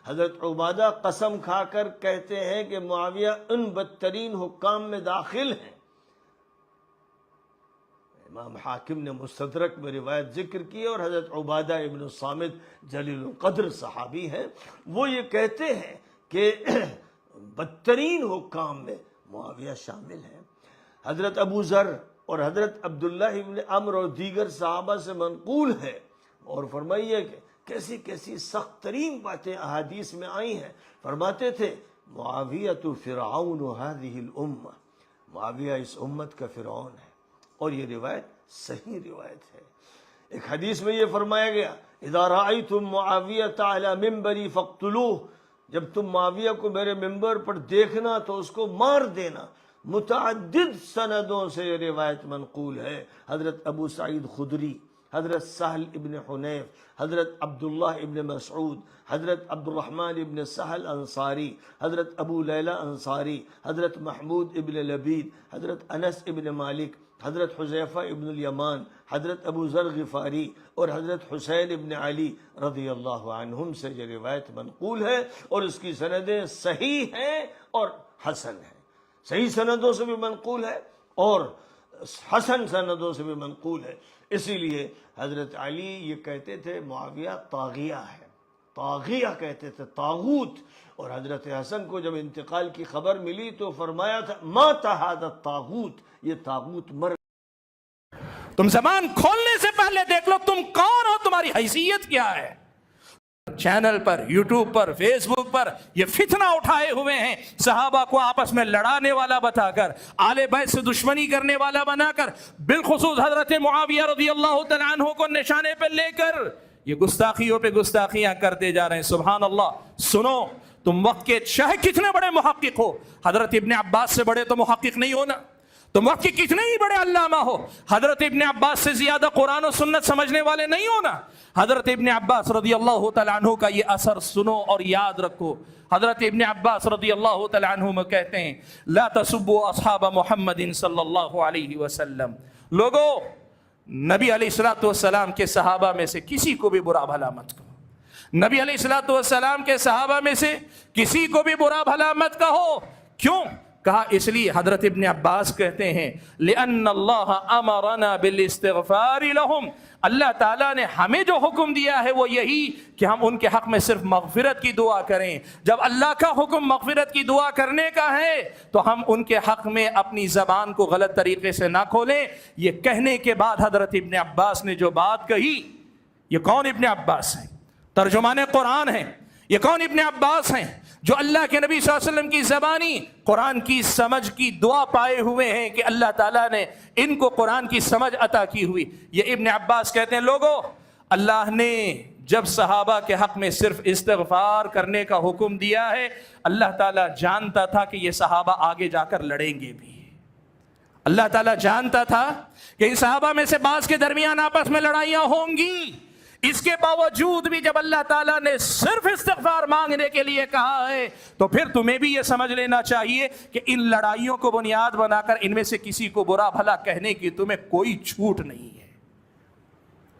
حضرت عبادہ قسم کھا کر کہتے ہیں کہ معاویہ ان بدترین حکام میں داخل ہیں۔ امام حاکم نے مستدرک میں روایت ذکر کی اور حضرت عبادہ ابن الصامت جلیل القدر صحابی ہیں، وہ یہ کہتے ہیں کہ بدترین حکام میں معاویہ شامل ہیں۔ حضرت ابو ذر اور حضرت عبداللہ ابن عمرو اور دیگر صحابہ سے منقول ہے اور فرمائیے کہ کیسی کیسی سخت ترین باتیں احادیث میں آئی ہیں۔ فرماتے تھے معاویۃ فرعون هذه الامہ، معاویہ اس امت کا فرعون ہے، اور یہ روایت صحیح روایت ہے۔ ایک حدیث میں یہ فرمایا گیا اذا رأیتم معاویۃ علی منبری فاقتلوہ، جب تم معاویہ کو میرے منبر پر دیکھنا تو اس کو مار دینا۔ متعدد سندوں سے یہ روایت منقول ہے۔ حضرت ابو سعید خدری، حضرت سہل ابن حنیف، حضرت عبداللہ ابن مسعود، حضرت عبد الرحمن ابن سہل انصاری، حضرت ابو لیلہ انصاری، حضرت محمود ابن لبید، حضرت انس ابن مالک، حضرت حذیفہ ابن الیمان، حضرت ابو ذر غفاری اور حضرت حسین ابن علی رضی اللہ عنہم سے یہ روایت منقول ہے، اور اس کی سندیں صحیح ہیں اور حسن ہیں۔ صحیح سندوں سے بھی منقول ہے اور حسن سندوں سے بھی منقول ہے۔ اسی لیے حضرت علی یہ کہتے تھے معاویہ طاغیہ ہے، طاغیہ کہتے تھے، طاغوت۔ اور حضرت حسن کو جب انتقال کی خبر ملی تو فرمایا تھا مات ھذا الطاغوت، یہ طاغوت مر۔ تم زبان کھولنے سے پہلے دیکھ لو تم کون ہو، تمہاری حیثیت کیا ہے۔ چینل پر، یوٹیوب پر، فیس بک پر یہ فتنہ اٹھائے ہوئے ہیں، صحابہ کو آپس میں لڑانے والا بتا کر، آل بیت سے دشمنی کرنے والا بنا کر، بالخصوص حضرت معاویہ رضی اللہ تعالیٰ عنہ کو نشانے پہ لے کر یہ گستاخیوں پہ گستاخیاں کرتے جا رہے ہیں۔ سبحان اللہ۔ سنو، تم وقت کے چاہے کتنے بڑے محقق ہو، حضرت ابن عباس سے بڑے تو محقق نہیں ہونا، تم وقت کے کتنے ہی بڑے علامہ ہو، حضرت ابن عباس سے زیادہ قرآن و سنت سمجھنے والے نہیں ہونا۔ حضرت ابن عباس رضی اللہ تعالیٰ عنہ کا یہ اثر سنو اور یاد رکھو۔ حضرت ابن عباس رضی اللہ تعالیٰ عنہ کہتے ہیں لا تسبوا اصحاب محمد صلی اللہ علیہ وسلم، لوگو نبی علیہ الصلوۃ والسلام کے صحابہ میں سے کسی کو بھی برا بھلا مت کہو، نبی علیہ الصلوۃ والسلام کے صحابہ میں سے کسی کو بھی برا بھلا مت کہو۔ کیوں کہا؟ اس لیے حضرت ابن عباس کہتے ہیں لأن اللہ امرنا بالاستغفار لهم، اللہ تعالیٰ نے ہمیں جو حکم دیا ہے وہ یہی کہ ہم ان کے حق میں صرف مغفرت کی دعا کریں۔ جب اللہ کا حکم مغفرت کی دعا کرنے کا ہے تو ہم ان کے حق میں اپنی زبان کو غلط طریقے سے نہ کھولیں۔ یہ کہنے کے بعد حضرت ابن عباس نے جو بات کہی، یہ کون ابن عباس ہیں؟ ترجمان قرآن ہیں۔ یہ کون ابن عباس ہیں؟ جو اللہ کے نبی صلی اللہ علیہ وسلم کی زبانی قرآن کی سمجھ کی دعا پائے ہوئے ہیں کہ اللہ تعالیٰ نے ان کو قرآن کی سمجھ عطا کی ہوئی۔ یہ ابن عباس کہتے ہیں لوگو، اللہ نے جب صحابہ کے حق میں صرف استغفار کرنے کا حکم دیا ہے، اللہ تعالیٰ جانتا تھا کہ یہ صحابہ آگے جا کر لڑیں گے بھی۔ اللہ تعالیٰ جانتا تھا کہ ان صحابہ میں سے بعض کے درمیان آپس میں لڑائیاں ہوں گی۔ اس کے باوجود بھی جب اللہ تعالیٰ نے صرف استغفار مانگنے کے لیے کہا ہے تو پھر تمہیں بھی یہ سمجھ لینا چاہیے کہ ان لڑائیوں کو بنیاد بنا کر ان میں سے کسی کو برا بھلا کہنے کی تمہیں کوئی چھوٹ نہیں ہے۔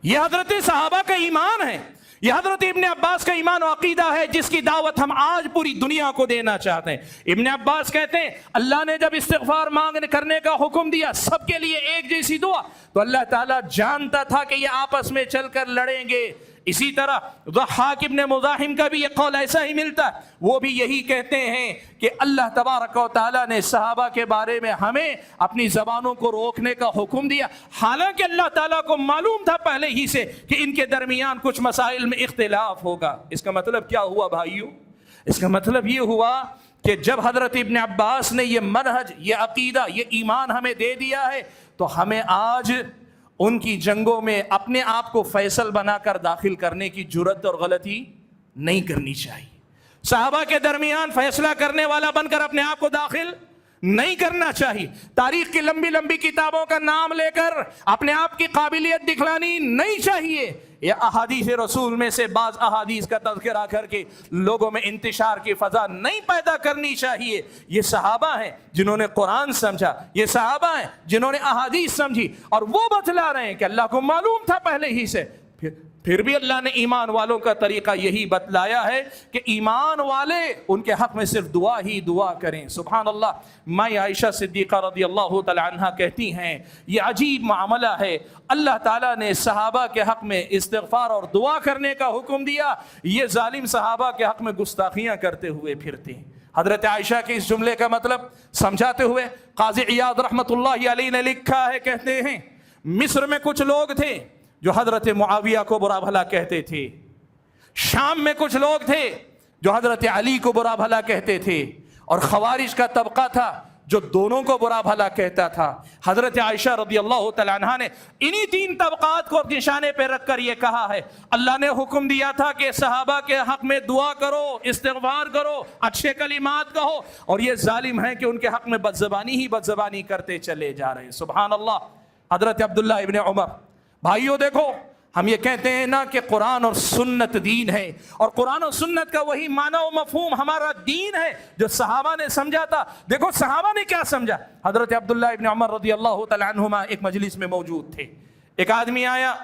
یہ حضرت صحابہ کا ایمان ہے، یہ حضرت ابن عباس کا ایمان و عقیدہ ہے جس کی دعوت ہم آج پوری دنیا کو دینا چاہتے ہیں۔ ابن عباس کہتے ہیں اللہ نے جب استغفار مانگنے کرنے کا حکم دیا سب کے لیے ایک جیسی دعا، تو اللہ تعالیٰ جانتا تھا کہ یہ آپس میں چل کر لڑیں گے۔ اسی طرح ضحاک ابن مزاحم کا بھی یہ قول ایسا ہی ملتا ہے، وہ بھی یہی کہتے ہیں کہ اللہ تبارک و تعالیٰ نے صحابہ کے بارے میں ہمیں اپنی زبانوں کو روکنے کا حکم دیا، حالانکہ اللہ تعالیٰ کو معلوم تھا پہلے ہی سے کہ ان کے درمیان کچھ مسائل میں اختلاف ہوگا۔ اس کا مطلب کیا ہوا بھائیو؟ اس کا مطلب یہ ہوا کہ جب حضرت ابن عباس نے یہ منہج، یہ عقیدہ، یہ ایمان ہمیں دے دیا ہے تو ہمیں آج ان کی جنگوں میں اپنے آپ کو فیصل بنا کر داخل کرنے کی جرات اور غلطی نہیں کرنی چاہیے۔ صحابہ کے درمیان فیصلہ کرنے والا بن کر اپنے آپ کو داخل نہیں کرنا چاہیے۔ تاریخ کی لمبی لمبی کتابوں کا نام لے کر اپنے آپ کی قابلیت دکھلانی نہیں چاہیے۔ یہ احادیث رسول میں سے بعض احادیث کا تذکرہ کر کے لوگوں میں انتشار کی فضا نہیں پیدا کرنی چاہیے۔ یہ صحابہ ہیں جنہوں نے قرآن سمجھا، یہ صحابہ ہیں جنہوں نے احادیث سمجھی، اور وہ بتلا رہے ہیں کہ اللہ کو معلوم تھا پہلے ہی سے۔ پھر پھر بھی اللہ نے ایمان والوں کا طریقہ یہی بتلایا ہے کہ ایمان والے ان کے حق میں صرف دعا ہی دعا کریں. سبحان اللہ. ماں عائشہ صدیقہ رضی اللہ تعالی عنہ کہتی ہیں یہ عجیب معاملہ ہے, اللہ تعالیٰ نے صحابہ کے حق میں استغفار اور دعا کرنے کا حکم دیا, یہ ظالم صحابہ کے حق میں گستاخیاں کرتے ہوئے پھرتے ہیں. حضرت عائشہ کے اس جملے کا مطلب سمجھاتے ہوئے قاضی عیاض رحمۃ اللہ علیہ نے لکھا ہے, کہتے ہیں مصر میں کچھ لوگ تھے جو حضرت معاویہ کو برا بھلا کہتے تھے, شام میں کچھ لوگ تھے جو حضرت علی کو برا بھلا کہتے تھے, اور خوارج کا طبقہ تھا جو دونوں کو برا بھلا کہتا تھا. حضرت عائشہ رضی اللہ تعالیٰ عنہا نے انہی تین طبقات کو اپنے نشانے پہ رکھ کر یہ کہا ہے اللہ نے حکم دیا تھا کہ صحابہ کے حق میں دعا کرو, استغفار کرو, اچھے کلمات کہو, اور یہ ظالم ہیں کہ ان کے حق میں بدزبانی ہی بدزبانی کرتے چلے جا رہے ہیں. سبحان اللہ. حضرت عبداللہ ابن عمر, بھائیو دیکھو ہم یہ کہتے ہیں نا کہ قرآن اور سنت دین ہے, اور قرآن اور سنت کا وہی معنی و مفہوم ہمارا دین ہے جو صحابہ نے سمجھا تھا. دیکھو صحابہ نے کیا سمجھا. حضرت عبداللہ ابن عمر رضی اللہ تعالی عنہما ایک مجلس میں موجود تھے, ایک آدمی آیا